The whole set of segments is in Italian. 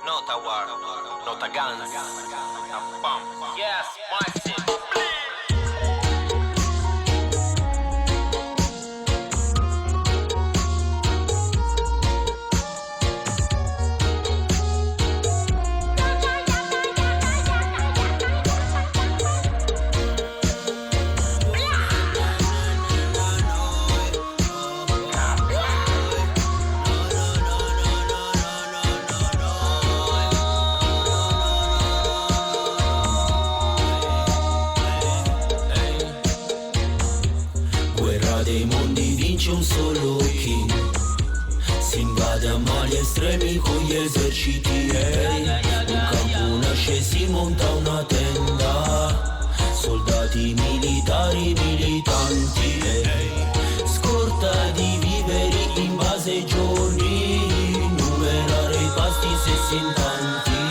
Nota War, Nota Guns, Bam. Yes, Martin. Dei mondi vince un solo king. Si invade a mali estremi con gli eserciti un campo nasce, si monta una tenda. Soldati militari, militanti scorta di viveri in base ai giorni. Numerare i pasti se si in tanti.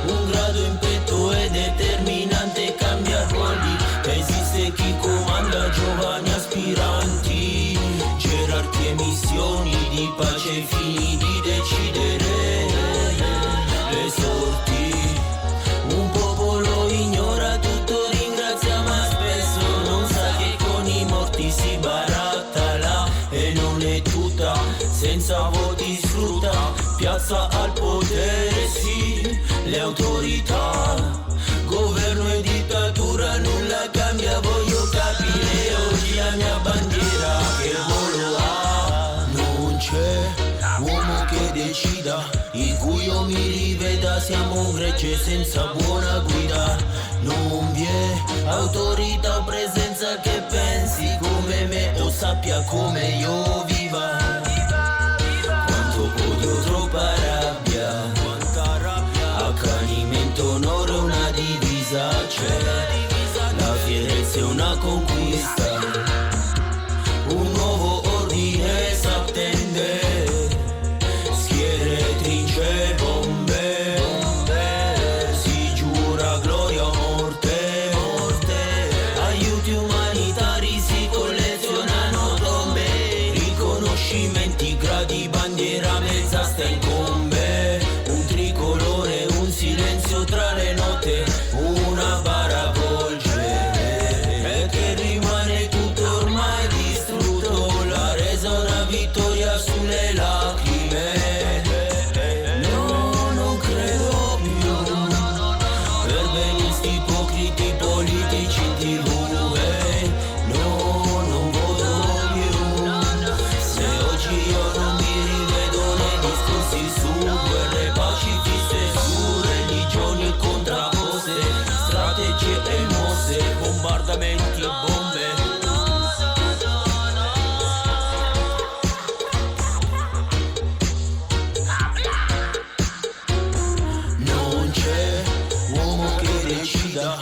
Un grado in petto è determinante, cambia ruoli. Esiste chi comanda giovani aspiranti, gerarchie, missioni di pace ai fini di decidere le sorti. Un popolo ignora tutto, ringrazia ma spesso non sa che con i morti si baratta là. E non è tutta, senza voti sfrutta, piazza al potere sì, le autorità. Governo e dittatura, nulla cambia, voglio capire oggi la mia bandiera che volo ha. Non c'è uomo che decida, in cui io mi riveda, siamo un gregge senza buona guida. Non vi è autorità o presenza che pensi come me o sappia come io viva. Quanto odio, troppa rabbia, accanimento, onore, una divisa c'è. La fierezza è una conquista, un nuovo ordine s'attende. Schiere, trincee, bombe, si giura gloria o morte. Aiuti umanitari si collezionano tombe. Riconoscimenti, gradi, bandiera, mezza sta incombe. Un tricolore, un silenzio tra le note, una bara volge e che rimane tutto ormai distrutto. La resa una vittoria sulle lacrime. No, non credo più perbenisti, ipocriti, politici in TV. No, non voto più. Se oggi io non mi rivedo nei discorsi su guerre pacifiste, su religioni e contrapposte, strategie e mosse, bombardamenti e bombe. Non c'è uomo che decida,